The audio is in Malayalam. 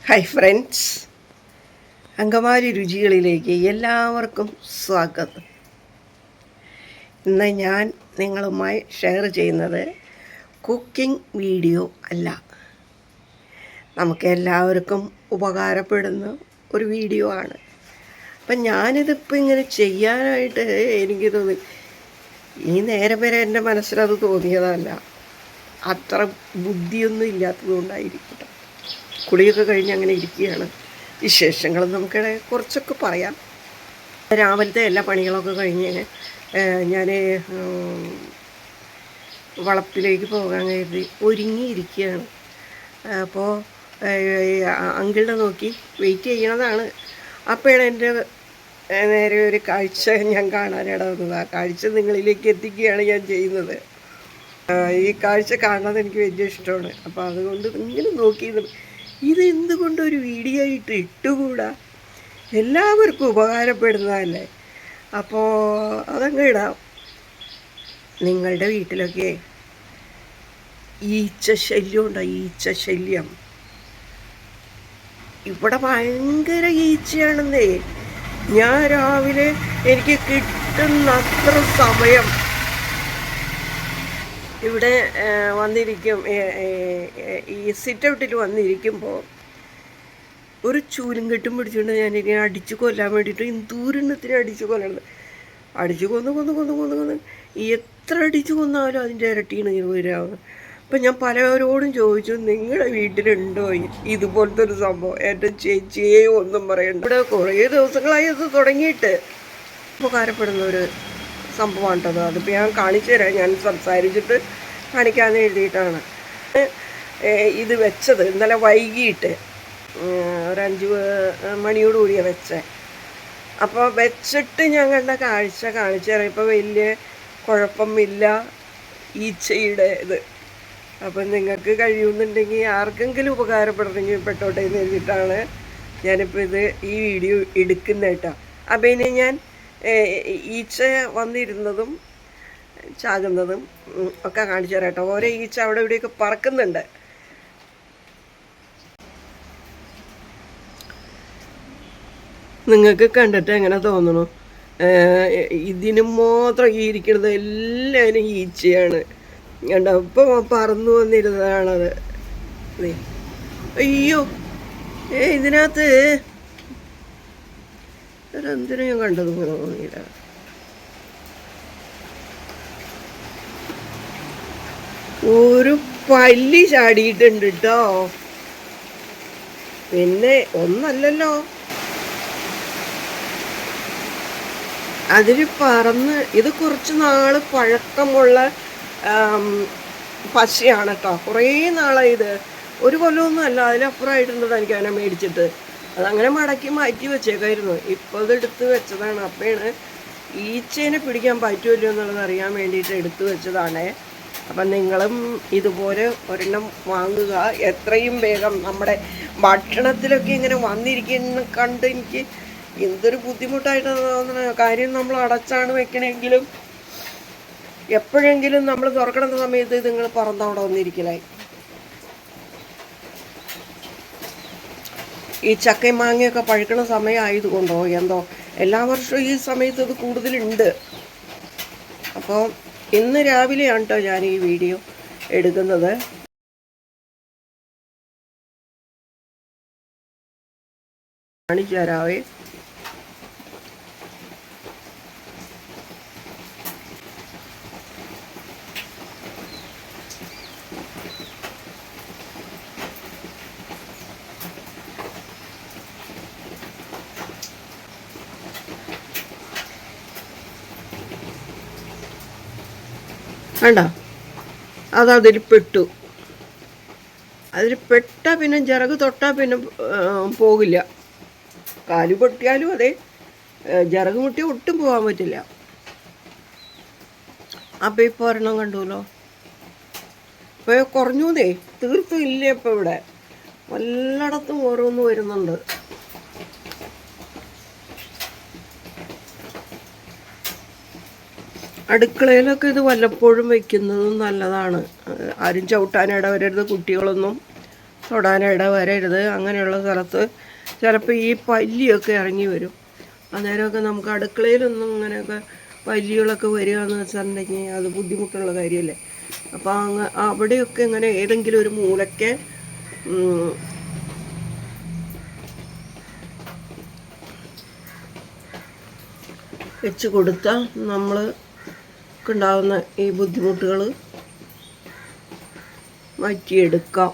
ഹായ് ഫ്രണ്ട്സ്, അങ്കമാലി രുചികളിലേക്ക് എല്ലാവർക്കും സ്വാഗതം. ഇന്ന് ഞാൻ നിങ്ങളുമായി ഷെയർ ചെയ്യുന്നത് കുക്കിംഗ് വീഡിയോ അല്ല, നമുക്ക് എല്ലാവർക്കും ഉപകാരപ്പെടുന്ന ഒരു വീഡിയോ ആണ്. അപ്പം ഞാനിതിപ്പോൾ ഇങ്ങനെ ചെയ്യാനായിട്ട് എനിക്ക് തോന്നി, ഈ നേരം വരെ എൻ്റെ മനസ്സിലത് തോന്നിയതല്ല, അത്ര ബുദ്ധിയൊന്നും ഇല്ലാത്തതുകൊണ്ടായിരിക്കട്ടെ. കുളിയൊക്കെ കഴിഞ്ഞ് അങ്ങനെ ഇരിക്കുകയാണ്. വിശേഷങ്ങൾ നമുക്ക് കുറച്ചൊക്കെ പറയാം. രാവിലത്തെ എല്ലാ പണികളൊക്കെ കഴിഞ്ഞ് ഞാൻ വളപ്പിലേക്ക് പോകാൻ കരുതി ഒരുങ്ങിയിരിക്കുകയാണ്. അപ്പോൾ അങ്കിളിനെ നോക്കി വെയിറ്റ് ചെയ്യണതാണ്. അപ്പോഴാണ് എൻ്റെ നേരെ ഒരു കാഴ്ച ഞാൻ കാണാനിട വന്നത്. ആ കാഴ്ച നിങ്ങളിലേക്ക് എത്തിക്കുകയാണ് ഞാൻ ചെയ്യുന്നത്. ഈ കാഴ്ച കാണുന്നത് എനിക്ക് വലിയ ഇഷ്ടമാണ്. അപ്പോൾ അതുകൊണ്ട് ഇങ്ങനെ നോക്കി ഇത് എന്തുകൊണ്ടൊരു വീഡിയോ ആയിട്ട് ഇട്ടുകൂടാ? എല്ലാവർക്കും ഉപകാരപ്പെടുന്നതല്ലേ. അപ്പോൾ അതങ്ങ് ഇടാം. നിങ്ങളുടെ വീട്ടിലൊക്കെ ഈച്ച ശല്യം ഉണ്ടോ? ഈച്ച ശല്യം ഇവിടെ ഭയങ്കര ഈച്ചയാണെന്നേ. ഞാൻ രാവിലെ എനിക്ക് കിട്ടുന്ന അത്ര സമയം ഇവിടെ വന്നിരിക്കും. ഈ സിറ്റ് ഔട്ടിൽ വന്നിരിക്കുമ്പോൾ ഒരു ചൂലും കെട്ടും പിടിച്ചുകൊണ്ട് ഞാനിങ്ങനെ അടിച്ചു കൊല്ലാൻ വേണ്ടിയിട്ട് എന്തൂരെണ്ണത്തിന് അടിച്ചു കൊല്ലണത്. അടിച്ചു കൊന്ന് എത്ര അടിച്ചു കൊന്നാലും അതിൻ്റെ ഇരട്ടിയാണ് ഇങ്ങനെ വരാവുന്നത്. അപ്പം ഞാൻ പലരോടും ചോദിച്ചു, നിങ്ങളുടെ വീട്ടിലുണ്ടോ ഇതുപോലത്തെ ഒരു സംഭവം? എൻ്റെ ചേച്ചിയെ ഒന്നും പറയണ്ട. ഇവിടെ കുറേ ദിവസങ്ങളായി അത് തുടങ്ങിയിട്ട് ഉപകാരപ്പെടുന്ന ഒരു സംഭവമാണ് കേട്ടോ. അതിപ്പോൾ ഞാൻ കാണിച്ചു തരാം. ഞാൻ സംസാരിച്ചിട്ട് കാണിക്കാമെന്ന് എഴുതിയിട്ടാണ് ഇത് വെച്ചത്. ഇന്നലെ വൈകിട്ട് ഒരു 5 മണിയോടുകൂടിയാണ് വെച്ചത്. അപ്പോൾ വെച്ചിട്ട് ഞാൻ കണ്ട കാഴ്ച കാണിച്ചു തരാം. ഇപ്പോൾ വലിയ കുഴപ്പമില്ല ഈച്ചയുടെ ഇത്. അപ്പം നിങ്ങൾക്ക് കഴിയുന്നുണ്ടെങ്കിൽ ആർക്കെങ്കിലും ഉപകാരപ്പെടണമെങ്കിൽ പെട്ടോട്ടെ എന്ന് എഴുതിയിട്ടാണ് ഞാനിപ്പോൾ ഈ വീഡിയോ എടുക്കുന്നത് കേട്ടോ. അപ്പം ഇനി ഞാൻ ഈച്ച വന്നിരുന്നതും ചാകുന്നതും ഒക്കെ കാണിച്ചു തരാം കേട്ടോ. ഓരോ ഈച്ച അവിടെ ഇവിടെയൊക്കെ പറക്കുന്നുണ്ട്. നിങ്ങൾക്ക് കണ്ടിട്ട് എങ്ങനെ തോന്നണു? ഇതിന് മാത്രം ഈ ഇരിക്കുന്നത് എല്ലാവരും ഈച്ചയാണ്. കണ്ടോ, ഇപ്പം പറന്നു വന്നിരുന്നതാണത്. അയ്യോ, ഇതിനകത്ത് ഒരെന്തിനും ഞാൻ കണ്ടത് തോന്നിയില്ല. ഒരു പല്ലി ചാടിയിട്ടുണ്ട് കേട്ടോ. പിന്നെ ഒന്നല്ലല്ലോ, അതിൽ പറന്ന് ഇത് കുറച്ച് നാൾ പഴക്കമുള്ള പശയാണ് കേട്ടോ. കുറേ നാളായി, ഇത് ഒരു കൊല്ലമൊന്നും അല്ല, അതിലപ്പുറമായിട്ടുണ്ട് എനിക്ക് അതിനെ മേടിച്ചിട്ട്. അതങ്ങനെ മടക്കി മാറ്റി വെച്ചേക്കായിരുന്നു. ഇപ്പോൾ ഇതെടുത്ത് വെച്ചതാണ്. അപ്പോഴാണ് ഈച്ചേനെ പിടിക്കാൻ പറ്റുമല്ലോ എന്നുള്ളത് അറിയാൻ വേണ്ടിയിട്ട് എടുത്തു വെച്ചതാണ്. അപ്പം നിങ്ങളും ഇതുപോലെ ഒരെണ്ണം വാങ്ങുക എത്രയും വേഗം. നമ്മുടെ ഭക്ഷണത്തിലൊക്കെ ഇങ്ങനെ വന്നിരിക്കുന്ന കണ്ട് എനിക്ക് എന്തൊരു ബുദ്ധിമുട്ടായിട്ടാണ് തോന്നുന്നത്. കാര്യം നമ്മൾ അടച്ചാണ് വെക്കണമെങ്കിലും എപ്പോഴെങ്കിലും നമ്മൾ തുറക്കണ സമയത്ത് നിങ്ങൾ പറന്നവിടെ വന്നിരിക്കലായി. ഈ ചക്കയും മാങ്ങയൊക്കെ പഴുക്കണ സമയമായതുകൊണ്ടോ എന്തോ എല്ലാ വർഷവും ഈ സമയത്ത് ഇത് കൂടുതലുണ്ട്. അപ്പോൾ ഇന്ന് രാവിലെയാണ് കേട്ടോ ഞാൻ ഈ വീഡിയോ എടുക്കുന്നത്. കാണിച്ചു തരാവേ. വേണ്ട, അതതിൽ പെട്ടു. അതിൽ പെട്ടാൽ പിന്നെ ചിറക് തൊട്ടാൽ പിന്നെ പോകില്ല. കാല് പൊട്ടിയാലും അതെ, ചിറക് മുട്ടിയാൽ ഒട്ടും പോകാൻ പറ്റില്ല. അപ്പം ഇപ്പോൾ ഒരെണ്ണം കണ്ടുല്ലോ. ഇപ്പോൾ കുറഞ്ഞൂന്നേ, തീർത്തും ഇല്ല. ഇപ്പം ഇവിടെ എല്ലായിടത്തും ഓരോന്ന് വരുന്നുണ്ട്. അടുക്കളയിലൊക്കെ ഇത് വല്ലപ്പോഴും വെക്കുന്നതും നല്ലതാണ്. ആരും ചവിട്ടാനിട വരരുത്, കുട്ടികളൊന്നും തൊടാനിട വരരുത്. അങ്ങനെയുള്ള സ്ഥലത്ത് ചിലപ്പോൾ ഈ പല്ലിയൊക്കെ ഇറങ്ങി വരും. അന്നേരമൊക്കെ നമുക്ക് അടുക്കളയിലൊന്നും ഇങ്ങനെയൊക്കെ പല്ലികളൊക്കെ വരികയെന്ന് വെച്ചിട്ടുണ്ടെങ്കിൽ അത് ബുദ്ധിമുട്ടുള്ള കാര്യമല്ലേ. അപ്പോൾ അവിടെയൊക്കെ ഇങ്ങനെ ഏതെങ്കിലും ഒരു മൂലയ്ക്ക് വെച്ച് കൊടുത്താൽ നമ്മൾക്കുണ്ടാകുന്ന ഈ ബുദ്ധിമുട്ടുകൾ മാറ്റിയെടുക്കാം.